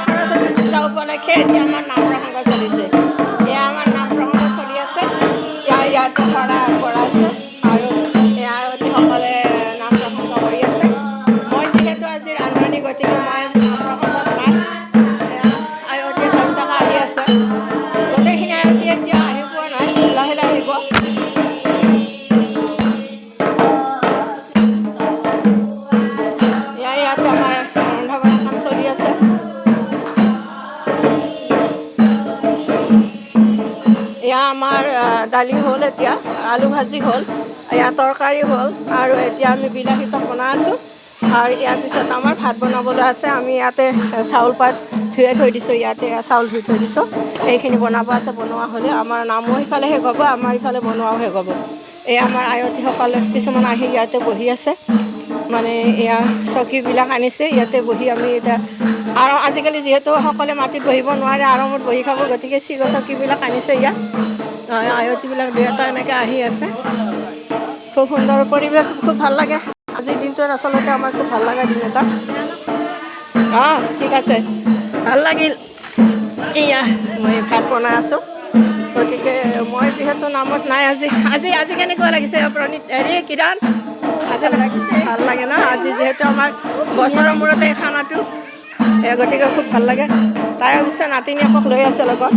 সৰস্বতী পূজা উপলক্ষে এতিয়া আমাৰ নাম প্ৰসংগ চলিছে। এয়া আমাৰ নাম প্ৰসংগ চলি আছে। ইয়াতে কৰাইছে আৰু এয়া আয়তীসকলে নাম প্ৰসংগ কৰি আছে। মই যিহেতু আজি ৰান্ধনি, গতিকে মই আজি নাম প্ৰসংগত নাই। আয়তীয়ে ধৰি থকা আহি আছে। গোটেইখিনি আয়তী এতিয়া আহি পোৱা নাই, লাহে লাহে আহিব। ইয়াতে আমাৰ ৰন্ধা বঢ়া কাম চলি আছে। এয়া আমাৰ দালি হ'ল, এতিয়া আলু ভাজি হ'ল, এয়া তৰকাৰী হ'ল আৰু এতিয়া আমি বিলাহী টক বনাই আছোঁ। আৰু ইয়াৰ পিছত আমাৰ ভাত বনাবলৈ আছে। আমি ইয়াতে চাউল পাত ধুই থৈ দিছোঁ। ইয়াতে চাউল ধুই থৈ দিছোঁ। এইখিনি বনাব আছে। বনোৱা হ'লে আমাৰ নামো সিফালে শেষ হ'ব, আমাৰ ইফালে বনোৱাও শেষ হ'ব। এই আমাৰ আয়তীসকলে কিছুমান আহি ইয়াতে বহি আছে। মানে এয়া চকীবিলাক আনিছে, ইয়াতে বহি আমি এতিয়া আৰু আজিকালি যিহেতু সকলোৱে মাটিত বহিব নোৱাৰে, আৰামত বহি খাব, গতিকে চিৰা চকীবিলাক আনিছে ইয়াত। আয়তীবিলাক দুই এটা এনেকৈ আহি আছে। খুব সুন্দৰ পৰিৱেশ, খুব ভাল লাগে। আজিৰ দিনটোত আচলতে আমাৰ খুব ভাল লগা দিন এটা। ঠিক আছে, ভাল লাগিল। এয়া মই ভাত বনাই আছোঁ। গতিকে মই যিহেতু নামত নাই আজি আজি কেনেকুৱা লাগিছে প্ৰণীত, কিৰণ? আজি লাগিছে, ভাল লাগে ন? আজি যিহেতু আমাৰ বছৰৰ মূৰতে এই খানাটো, গতিকে খুব ভাল লাগে। তাই অৱশ্যে নাতিনীয়েকক লৈ আছে লগত।